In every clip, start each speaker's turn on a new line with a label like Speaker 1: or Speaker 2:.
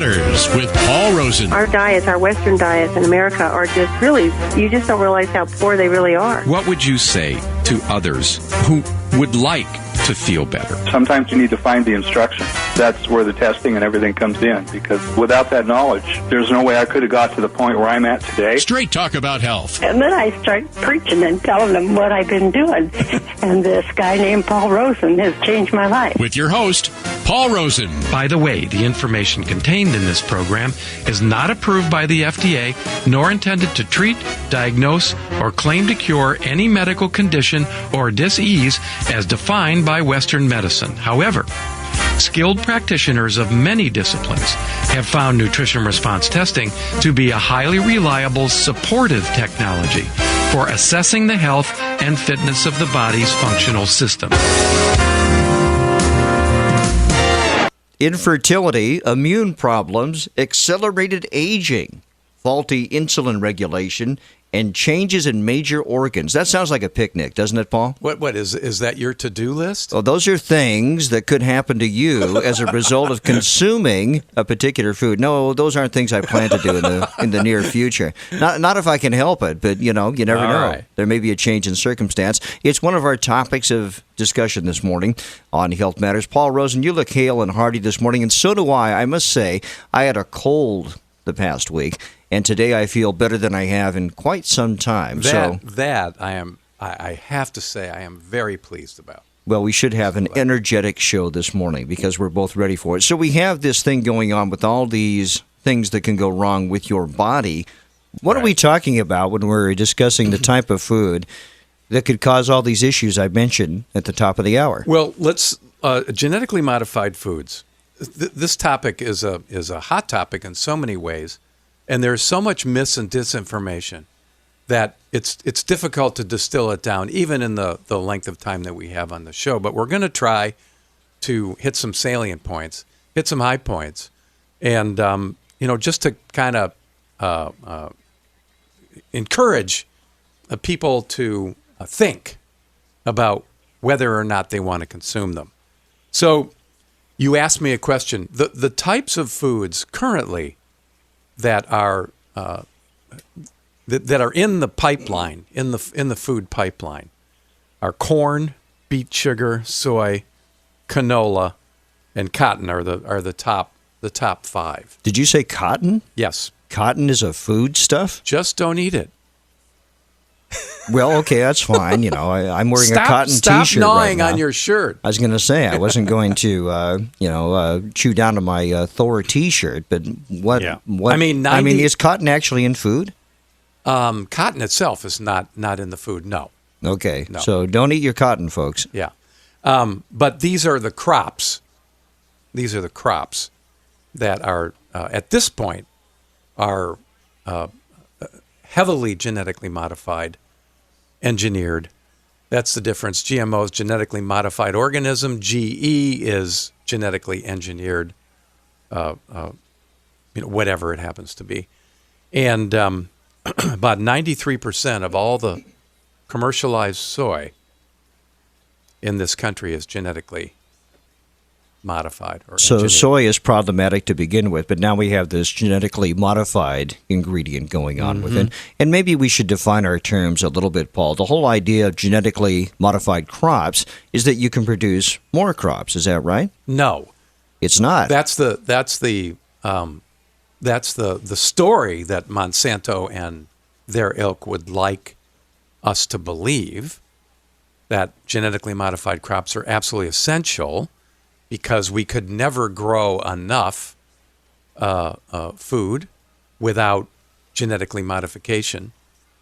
Speaker 1: Matters with Paul Rosen.
Speaker 2: Our diets, our Western diets in America are just really, you just don't realize how poor they really are.
Speaker 3: What would you say to others who would like to feel better?
Speaker 4: Sometimes you need to find the instruction. That's where the testing and everything comes in, because without that knowledge, there's no way I could have got to the point where I'm at today.
Speaker 1: Straight talk about health.
Speaker 5: And then I start preaching and telling them what I've been doing. And this guy named Paul Rosen has changed my life.
Speaker 1: With your host, Paul Rosen.
Speaker 3: By the way, the information contained in this program is not approved by the FDA, nor intended to treat, diagnose, or claim to cure any medical condition or disease as defined by Western medicine. However, skilled practitioners of many disciplines have found nutrition response testing to be a highly reliable supportive technology for assessing the health and fitness of the body's functional system.
Speaker 6: Infertility, immune problems, accelerated aging, faulty insulin regulation, and changes in major organs. That sounds like a picnic, doesn't it, Paul?
Speaker 7: What is that your to-do list?
Speaker 6: Well, those are things that could happen to you as a result of consuming a particular food. No, those aren't things I plan to do in the near future. Not if I can help it, but you never know.
Speaker 7: Right.
Speaker 6: There may be a change in circumstance. It's one of our topics of discussion this morning on Health Matters. Paul Rosen, you look hale and hearty this morning, and so do I. I must say, I had a cold the past week, and today I feel better than I have in quite some time.
Speaker 7: I have to say I am very pleased about.
Speaker 6: Well, we should have an energetic show this morning because we're both ready for it. So we have this thing going on with all these things that can go wrong with your body. What are we talking about when we're discussing the type of food that could cause all these issues I mentioned at the top of the hour?
Speaker 7: Well, let's genetically modified foods. This topic is a hot topic in so many ways, and there's so much mis and disinformation that it's difficult to distill it down, even in the length of time that we have on the show. But we're going to try to hit some salient points, hit some high points, and just to kind of encourage people to think about whether or not they want to consume them. So you asked me a question. The types of foods currently that are that are in the pipeline, in the food pipeline, are corn, beet sugar, soy, canola, and cotton are the top 5.
Speaker 6: Did you say cotton?
Speaker 7: Yes.
Speaker 6: Cotton is a food stuff?
Speaker 7: Just don't eat it.
Speaker 6: Well, okay, that's fine. I'm wearing a cotton
Speaker 7: T-shirt
Speaker 6: T-shirt
Speaker 7: gnawing
Speaker 6: right now.
Speaker 7: on your shirt.
Speaker 6: I was going to say I wasn't going to, chew down to my Thor T-shirt. But what?
Speaker 7: Yeah.
Speaker 6: What? I mean, is cotton actually in food?
Speaker 7: Cotton itself is not in the food. No.
Speaker 6: Okay,
Speaker 7: No.
Speaker 6: So don't eat your cotton, folks.
Speaker 7: Yeah, but these are the crops. These are the crops that are at this point are heavily genetically modified, engineered. That's the difference. GMOs, genetically modified organism. GE is genetically engineered, whatever it happens to be. And about 93% of all the commercialized soy in this country is genetically modified.
Speaker 6: So
Speaker 7: engineered.
Speaker 6: soy is problematic to begin with, but now we have this genetically modified ingredient going on with it. And maybe we should define our terms a little bit, Paul. The whole idea of genetically modified crops is that you can produce more crops. Is that right?
Speaker 7: No,
Speaker 6: it's not.
Speaker 7: That's the story that Monsanto and their ilk would like us to believe, that genetically modified crops are absolutely essential because we could never grow enough food without genetically modification,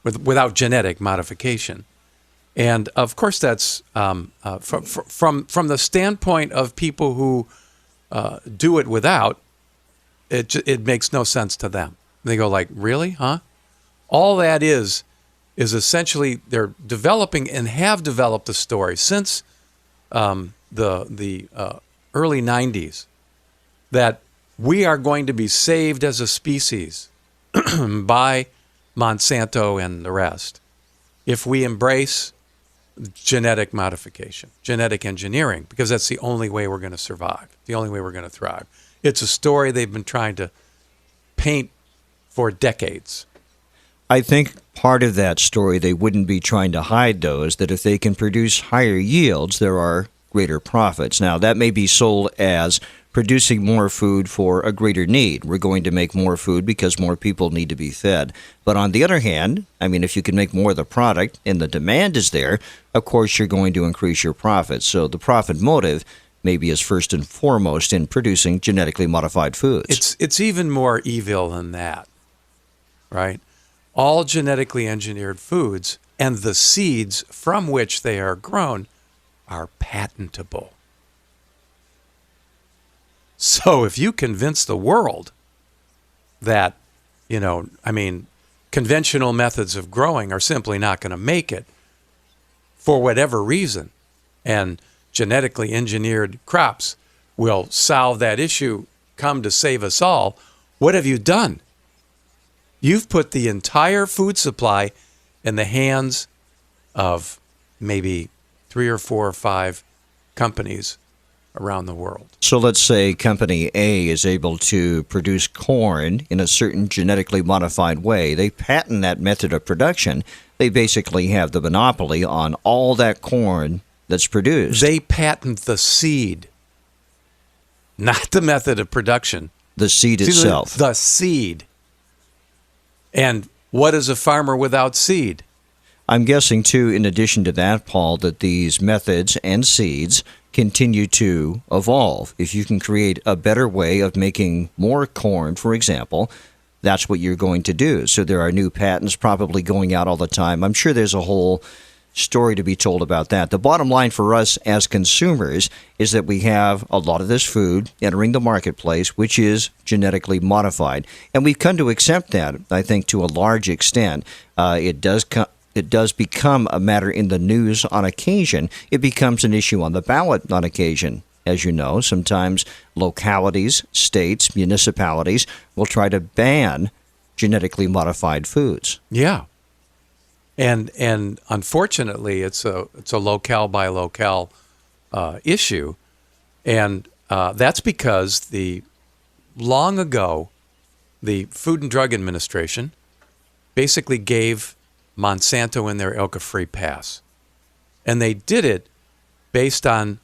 Speaker 7: without genetic modification. And of course, that's from the standpoint of people who do it without. It makes no sense to them. They go like, really, huh? All that is essentially they're developing and have developed a story since the early 90s that we are going to be saved as a species by Monsanto and the rest if we embrace genetic modification, genetic engineering, because that's the only way we're going to survive, the only way we're going to thrive. It's a story they've been trying to paint for decades.
Speaker 6: I think part of that story, they wouldn't be trying to hide, though, is that if they can produce higher yields, there are greater profits. Now, that may be sold as producing more food for a greater need. We're going to make more food because more people need to be fed. But on the other hand, I mean, if you can make more of the product and the demand is there, of course, you're going to increase your profits. So the profit motive maybe is first and foremost in producing genetically modified foods.
Speaker 7: It's even more evil than that, right? All genetically engineered foods and the seeds from which they are grown are patentable. So if you convince the world that, conventional methods of growing are simply not going to make it for whatever reason, and genetically engineered crops will solve that issue, come to save us all, what have you done? You've put the entire food supply in the hands of maybe 3 or 4 or 5 companies around the world.
Speaker 6: So let's say company A is able to produce corn in a certain genetically modified way. They patent that method of production. They basically have the monopoly on all that corn that's produced.
Speaker 7: They patent the seed, not the method of production.
Speaker 6: The seed itself.
Speaker 7: The seed. And what is a farmer without seed?
Speaker 6: I'm guessing, too, in addition to that, Paul, that these methods and seeds continue to evolve. If you can create a better way of making more corn, for example, that's what you're going to do. So there are new patents probably going out all the time. I'm sure there's a whole story to be told about that. The bottom line for us as consumers is that we have a lot of this food entering the marketplace, which is genetically modified. And we've come to accept that, I think, to a large extent. It does become a matter in the news on occasion. It becomes an issue on the ballot on occasion. As you know, sometimes localities, states, municipalities will try to ban genetically modified foods.
Speaker 7: Yeah. And unfortunately, it's a locale by locale issue. And that's because long ago, the Food and Drug Administration basically gave Monsanto and their ilk a free pass. And they did it based on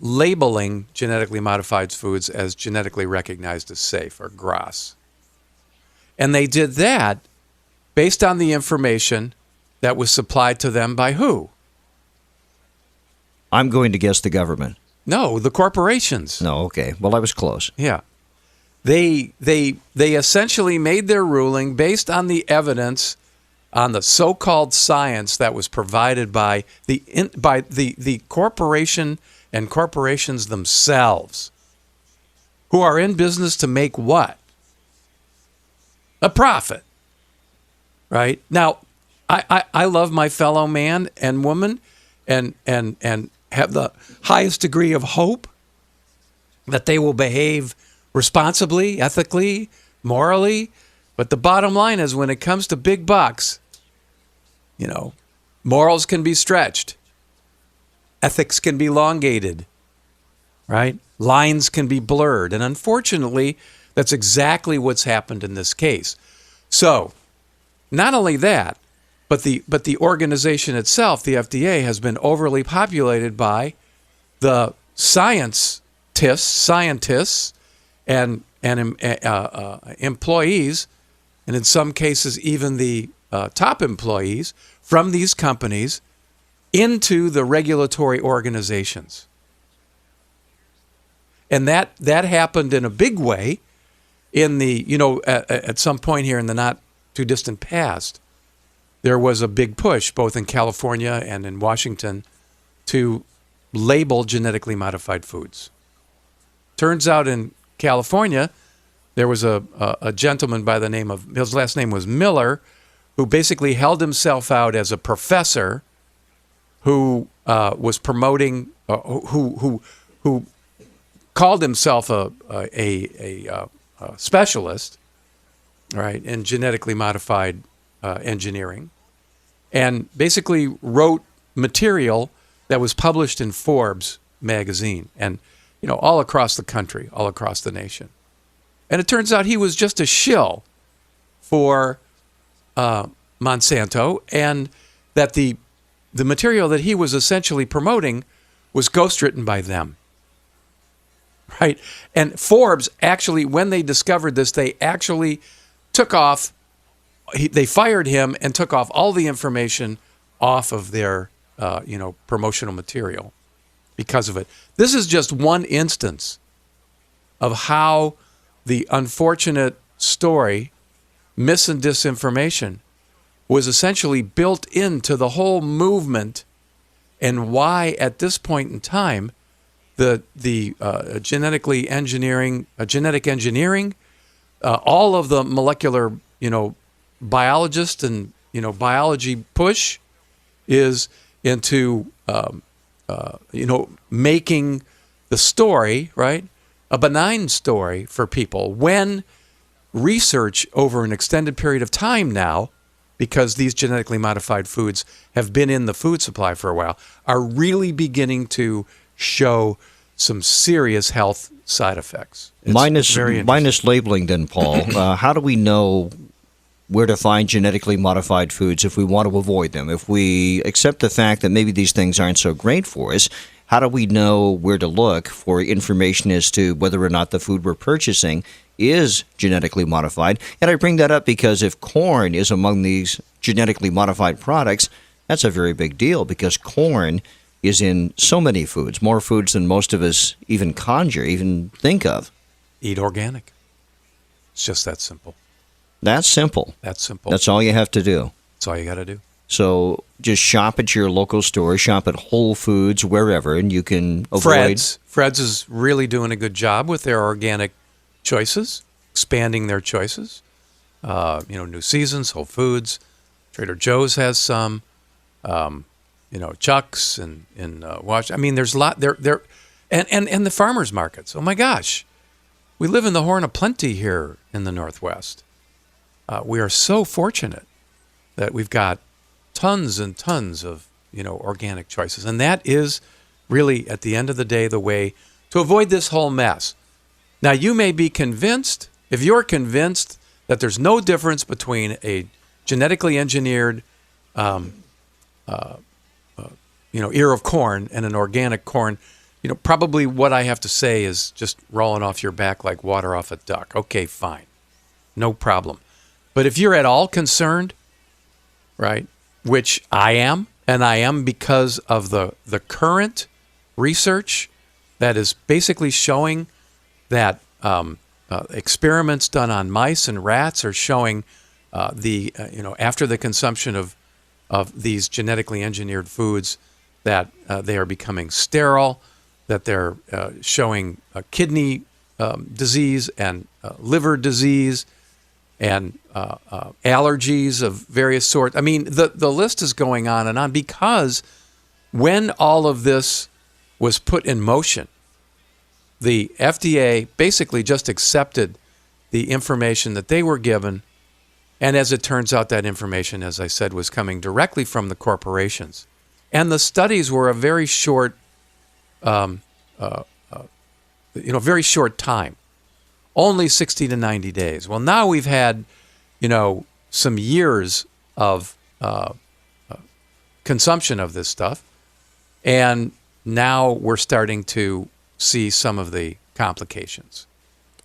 Speaker 7: labeling genetically modified foods as genetically recognized as safe, or GRAS. And they did that based on the information that was supplied to them by who?
Speaker 6: I'm going to guess the government.
Speaker 7: No, the corporations.
Speaker 6: No, okay. Well, I was close.
Speaker 7: Yeah. They essentially made their ruling based on the evidence, on the so-called science that was provided by the corporation and corporations themselves, who are in business to make what? A profit. Right? Now, I love my fellow man and woman and have the highest degree of hope that they will behave responsibly, ethically, morally. But the bottom line is, when it comes to big bucks, morals can be stretched. Ethics can be elongated, right? Lines can be blurred. And unfortunately, that's exactly what's happened in this case. So, not only that, but the organization itself, the FDA, has been overly populated by the scientists and employees, and in some cases even the top employees from these companies, into the regulatory organizations. And that happened in a big way in the, at some point here in the not too distant past. There was a big push, both in California and in Washington, to label genetically modified foods. Turns out in California, there was a gentleman by the name of, his last name was Miller, who basically held himself out as a professor who was promoting, who called himself a specialist, right, in genetically modified engineering, and basically wrote material that was published in Forbes magazine and, all across the country, all across the nation. And it turns out he was just a shill for Monsanto, and that the material that he was essentially promoting was ghostwritten by them. Right? And Forbes actually, when they discovered this, they actually took off, they fired him and took off all the information off of their, promotional material because of it. This is just one instance of how the unfortunate story, mis and disinformation, was essentially built into the whole movement, and why at this point in time the genetic engineering, all of the molecular biologists and biology push is into making the story, right, a benign story for people, when research over an extended period of time now, because these genetically modified foods have been in the food supply for a while, are really beginning to show some serious health side effects.
Speaker 6: Minus labeling then, Paul. How do we know where to find genetically modified foods if we want to avoid them? If we accept the fact that maybe these things aren't so great for us, how do we know where to look for information as to whether or not the food we're purchasing is genetically modified? And I bring that up because if corn is among these genetically modified products, that's a very big deal, because corn is in so many foods, more foods than most of us even think of.
Speaker 7: Eat organic. It's just that simple.
Speaker 6: That's simple.
Speaker 7: That's simple.
Speaker 6: That's all you have to do.
Speaker 7: That's all you got to do.
Speaker 6: So just shop at your local store, shop at Whole Foods, wherever, and you can avoid.
Speaker 7: Fred's is really doing a good job with their organic choices, expanding their choices. New Seasons, Whole Foods, Trader Joe's has some. Chuck's and Wash. I mean, there's a lot there, and the farmers markets. Oh my gosh, we live in the Horn of Plenty here in the Northwest. We are so fortunate that we've got tons and tons of organic choices, and that is really, at the end of the day, the way to avoid this whole mess. Now, you may be convinced, if you're convinced that there's no difference between a genetically engineered ear of corn and an organic corn, probably what I have to say is just rolling off your back like water off a duck. Okay, fine. No problem. But if you're at all concerned, right, which I am, and I am because of the current research that is basically showing that experiments done on mice and rats are showing after the consumption of these genetically engineered foods, that they are becoming sterile, that they're showing kidney disease and liver disease and allergies of various sorts. I mean, the list is going on and on, because when all of this was put in motion, the FDA basically just accepted the information that they were given. And as it turns out, that information, as I said, was coming directly from the corporations. And the studies were a very short, very short time, only 60 to 90 days. Well, now we've had, some years of consumption of this stuff, and now we're starting to see some of the complications.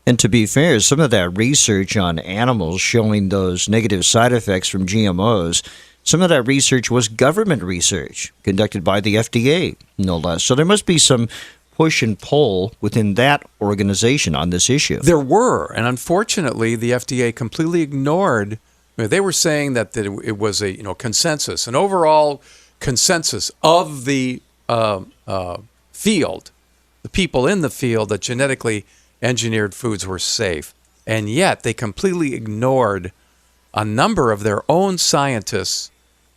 Speaker 6: And to be fair, some of that research on animals showing those negative side effects from GMOs, some of that research was government research conducted by the FDA, no less. So there must be some push and pull within that organization on this issue.
Speaker 7: There were, and unfortunately, the FDA completely ignored. They were saying that it was a consensus, an overall consensus of the field, the people in the field, that genetically engineered foods were safe. And yet they completely ignored a number of their own scientists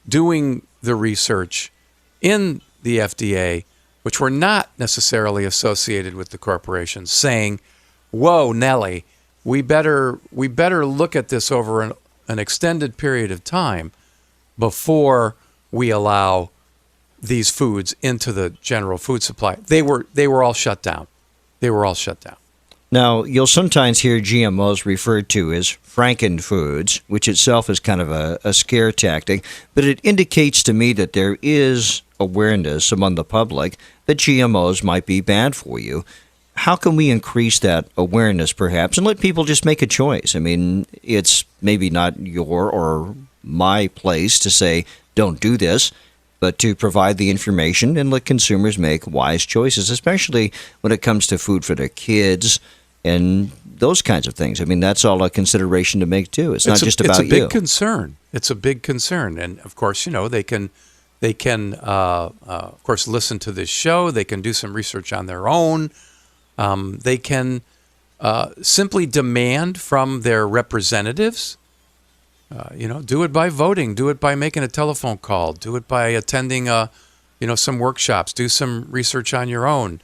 Speaker 7: doing the research in the FDA, which were not necessarily associated with the corporations, saying, whoa, Nelly, we better look at this over an extended period of time before we allow these foods into the general food supply. They were all shut down. They were all shut down.
Speaker 6: Now, you'll sometimes hear GMOs referred to as Frankenfoods, which itself is kind of a scare tactic, but it indicates to me that there is awareness among the public that GMOs might be bad for you. How can we increase that awareness, perhaps, and let people just make a choice? I mean, it's maybe not your or my place to say, don't do this, but to provide the information and let consumers make wise choices, especially when it comes to food for their kids and those kinds of things. I mean, that's all a consideration to make, too. It's not just about you.
Speaker 7: It's a big concern. It's a big concern. And, of course, they can of course, listen to this show. They can do some research on their own. They can simply demand from their representatives, do it by voting, do it by making a telephone call, do it by attending, some workshops, do some research on your own.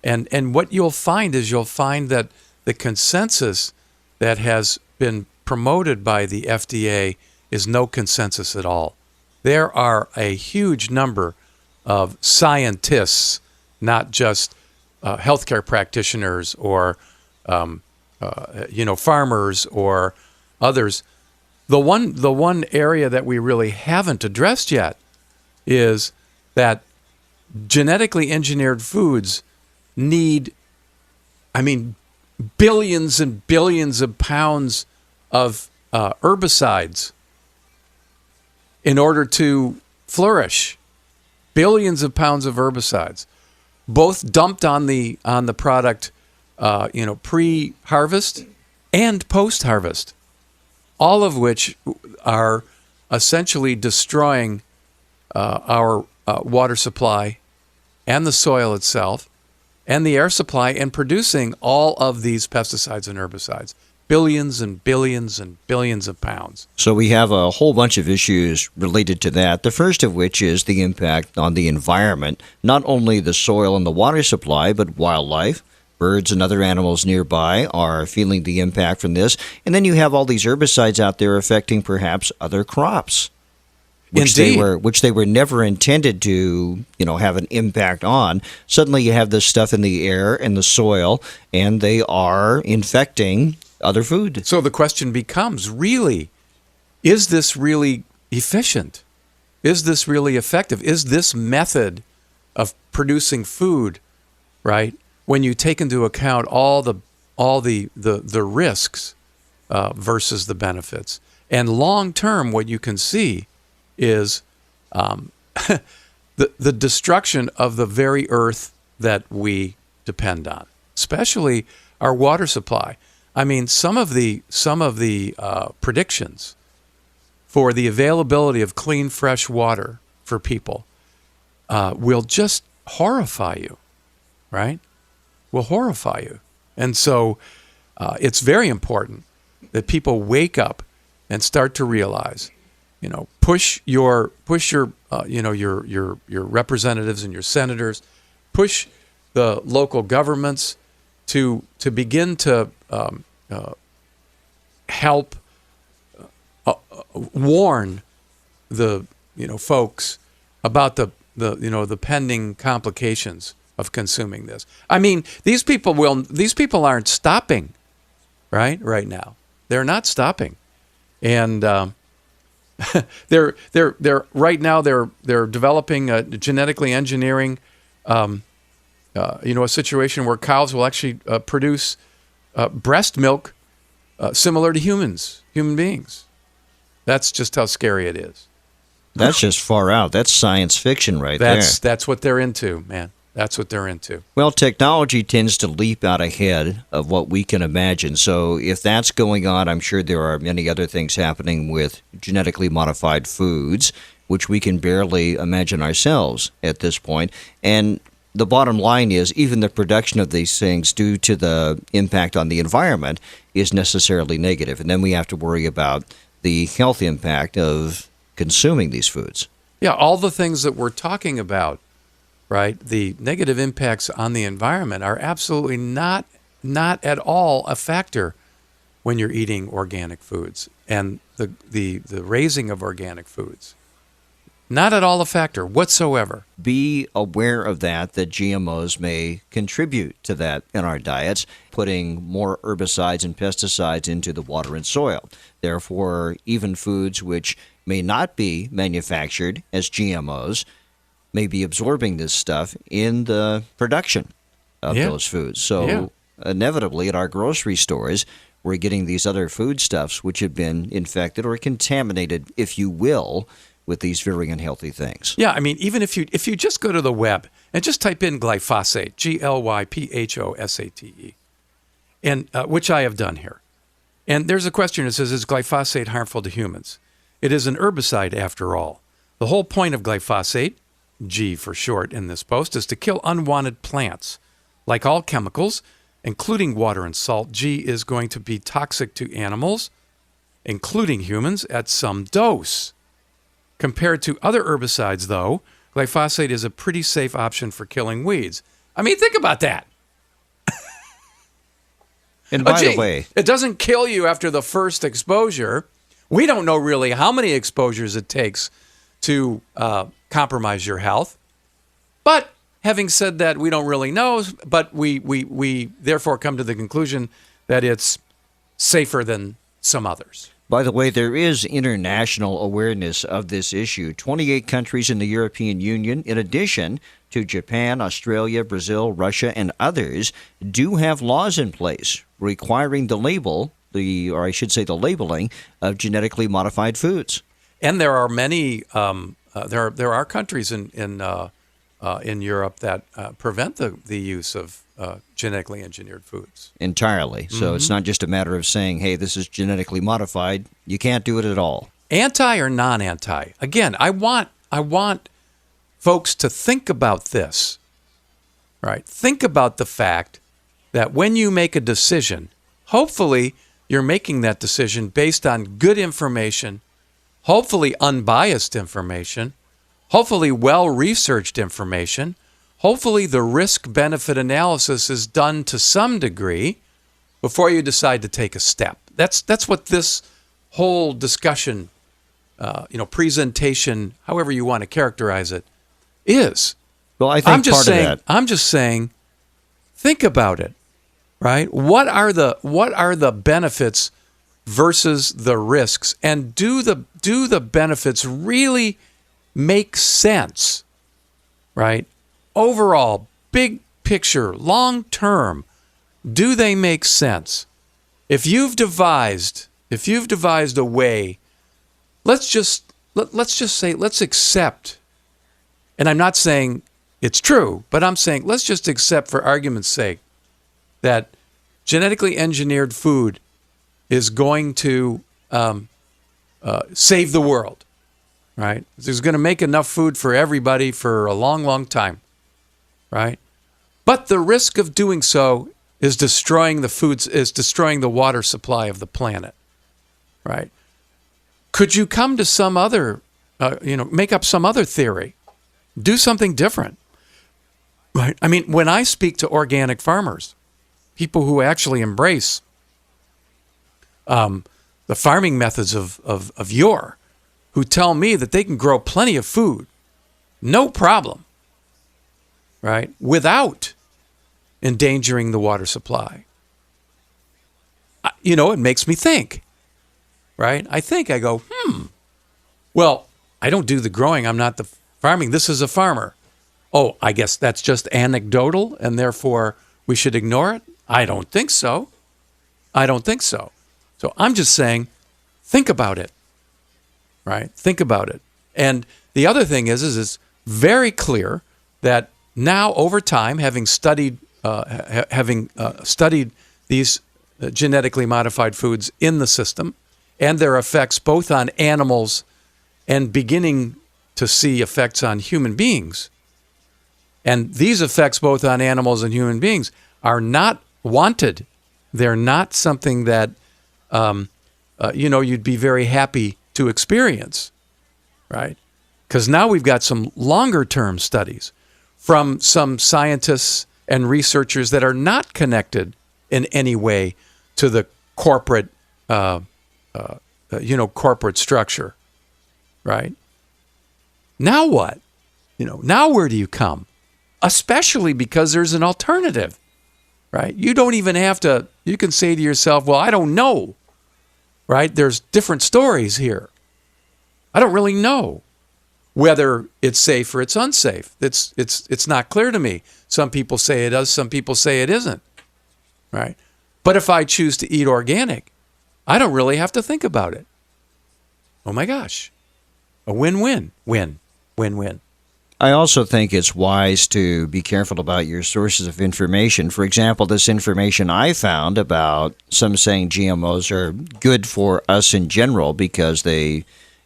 Speaker 7: And what you'll find is that the consensus that has been promoted by the FDA is no consensus at all. There are a huge number of scientists, not just healthcare practitioners or farmers or others. The one area that we really haven't addressed yet is that genetically engineered foods need, billions and billions of pounds of herbicides in order to flourish. Billions of pounds of herbicides, both dumped on the product, pre-harvest and post-harvest, all of which are essentially destroying our water supply and the soil itself and the air supply and producing all of these pesticides and herbicides. Billions and billions and billions of pounds.
Speaker 6: So we have a whole bunch of issues related to that. The first of which is the impact on the environment, not only the soil and the water supply, but wildlife. Birds and other animals nearby are feeling the impact from this. And then you have all these herbicides out there affecting perhaps other crops, which they were never intended to, have an impact on. Suddenly you have this stuff in the air and the soil, and they are infecting other food.
Speaker 7: So the question becomes, really, is this really efficient? Is this really effective? Is this method of producing food, right, when you take into account all the risks versus the benefits? And long term, what you can see is the destruction of the very earth that we depend on, especially our water supply. Some of the predictions for the availability of clean, fresh water for people will just horrify you, right? Will horrify you. And so it's very important that people wake up and start to realize, push your representatives and your senators, push the local governments to begin to help warn the folks about the pending complications of consuming this. These people aren't stopping, right now. They're not stopping, and they're right now they're developing genetically engineering a situation where cows will actually produce breast milk similar to human beings. That's just how scary it is.
Speaker 6: That's just far out. That's science fiction there.
Speaker 7: That's what they're into, man. That's what they're into.
Speaker 6: Well, technology tends to leap out ahead of what we can imagine. So if that's going on, I'm sure there are many other things happening with genetically modified foods, which we can barely imagine ourselves at this point. And the bottom line is even the production of these things due to the impact on the environment is necessarily negative. And then we have to worry about the health impact of consuming these foods.
Speaker 7: Yeah, all the things that we're talking about, right? The negative impacts on the environment are absolutely not at all a factor when you're eating organic foods and the raising of organic foods. Not at all a factor whatsoever.
Speaker 6: Be aware of that GMOs may contribute to that in our diets, putting more herbicides and pesticides into the water and soil. Therefore, even foods which may not be manufactured as GMOs may be absorbing this stuff in the production of those foods. So inevitably at our grocery stores, we're getting these other foodstuffs which have been infected or contaminated, if you will, with these very unhealthy things.
Speaker 7: Yeah, I mean, even if you just go to the web and just type in glyphosate, Glyphosate, and which I have done here, and there's a question that says, is glyphosate harmful to humans? It is an herbicide after all. The whole point of glyphosate, G for short in this post, is to kill unwanted plants. Like all chemicals, including water and salt, G is going to be toxic to animals, including humans, at some dose. Compared to other herbicides, though, glyphosate is a pretty safe option for killing weeds. I mean, think about that.
Speaker 6: And by the way,
Speaker 7: it doesn't kill you after the first exposure. We don't know really how many exposures it takes to compromise your health. But having said that, we don't really know, but we therefore come to the conclusion that it's safer than some others.
Speaker 6: By the way, there is international awareness of this issue. 28 countries in the European Union, in addition to Japan, Australia, Brazil, Russia, and others, do have laws in place requiring the labeling of genetically modified foods.
Speaker 7: And there are many, there are countries in Europe that prevent the use of genetically engineered foods.
Speaker 6: Entirely. So it's not just a matter of saying, hey, this is genetically modified. You can't do it at all.
Speaker 7: Anti or non-anti? Again, I want folks to think about this, right? Think about the fact that when you make a decision, hopefully you're making that decision based on good information, hopefully unbiased information, hopefully well-researched information. Hopefully the risk-benefit analysis is done to some degree before you decide to take a step. That's what this whole discussion, presentation, however you want to characterize it, is.
Speaker 6: Well, I think
Speaker 7: I'm just saying, think about it, right? What are the benefits versus the risks, and do the benefits really make sense, right? Overall, big picture, long term, do they make sense? If you've devised a way, let's just say, let's accept, and I'm not saying it's true, but I'm saying let's just accept for argument's sake that genetically engineered food is going to save the world, right? It's going to make enough food for everybody for a long, long time. Right? But the risk of doing so is destroying the water supply of the planet. Right? Could you come to some other, make up some other theory? Do something different. Right? I mean, when I speak to organic farmers, people who actually embrace the farming methods of yore, who tell me that they can grow plenty of food, no problem. Right, without endangering the water supply. It makes me think, right? I go, well, I don't do the growing. I'm not the farming. This is a farmer. Oh, I guess that's just anecdotal, and therefore we should ignore it? I don't think so. So I'm just saying, think about it, right? Think about it. And the other thing is it's very clear that now, over time, having studied these genetically modified foods in the system and their effects both on animals and beginning to see effects on human beings, and these effects both on animals and human beings are not wanted. They're not something that you'd be very happy to experience, right? Because now we've got some longer-term studies from some scientists and researchers that are not connected in any way to the corporate, corporate structure, right? Now what? Now where do you come? Especially because there's an alternative, right? You don't even have to, you can say to yourself, well, I don't know, right? There's different stories here. I don't really know whether it's safe or it's unsafe. It's not clear to me. Some people say it is, some people say it isn't, right? But if I choose to eat organic, I don't really have to think about it. Oh my gosh. A win-win. Win-win.
Speaker 6: I also think it's wise to be careful about your sources of information. For example, this information I found about some saying GMOs are good for us in general because they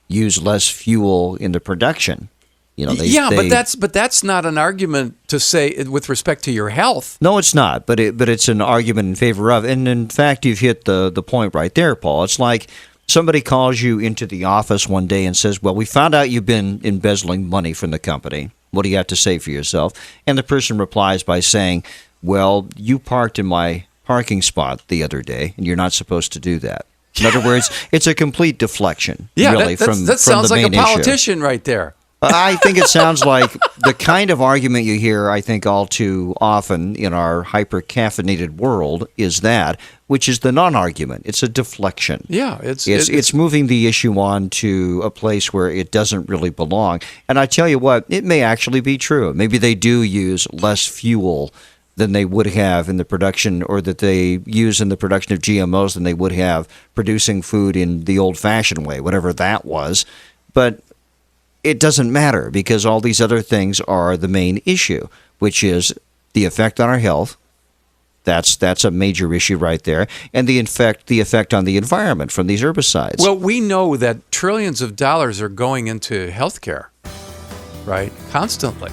Speaker 6: use less fuel in the production.
Speaker 7: But that's not an argument to say with respect to your health.
Speaker 6: No, it's not. But it's an argument in favor of. And in fact, you've hit the point right there, Paul. It's like somebody calls you into the office one day and says, well, we found out you've been embezzling money from the company. What do you have to say for yourself? And the person replies by saying, well, you parked in my parking spot the other day, and you're not supposed to do that. In other words, it's a complete deflection, really, from
Speaker 7: that sounds
Speaker 6: the main
Speaker 7: like a politician right there.
Speaker 6: I think it sounds like the kind of argument you hear, I think, all too often in our hyper-caffeinated world is that, which is the non-argument. It's a deflection.
Speaker 7: Yeah.
Speaker 6: It's moving the issue on to a place where it doesn't really belong. And I tell you what, it may actually be true. Maybe they do use less fuel than they would have in the production, or that they use in the production of GMOs than they would have producing food in the old-fashioned way, whatever that was. But it doesn't matter because all these other things are the main issue, which is the effect on our health. That's a major issue right there. And the effect on the environment from these herbicides.
Speaker 7: Well, we know that trillions of dollars are going into healthcare, right? Constantly.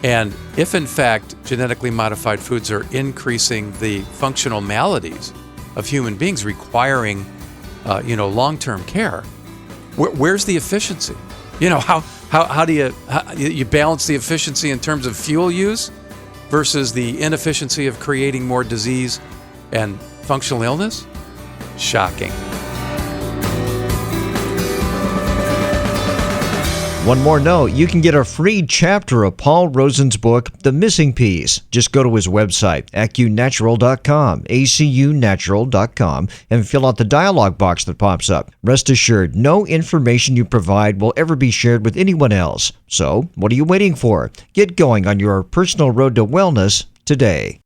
Speaker 7: And if, in fact, genetically modified foods are increasing the functional maladies of human beings requiring, long-term care, where's the efficiency? How do you balance the efficiency in terms of fuel use versus the inefficiency of creating more disease and functional illness? Shocking.
Speaker 8: One more note, you can get a free chapter of Paul Rosen's book, The Missing Piece. Just go to his website, acunatural.com, acunatural.com, and fill out the dialog box that pops up. Rest assured, no information you provide will ever be shared with anyone else. So, what are you waiting for? Get going on your personal road to wellness today.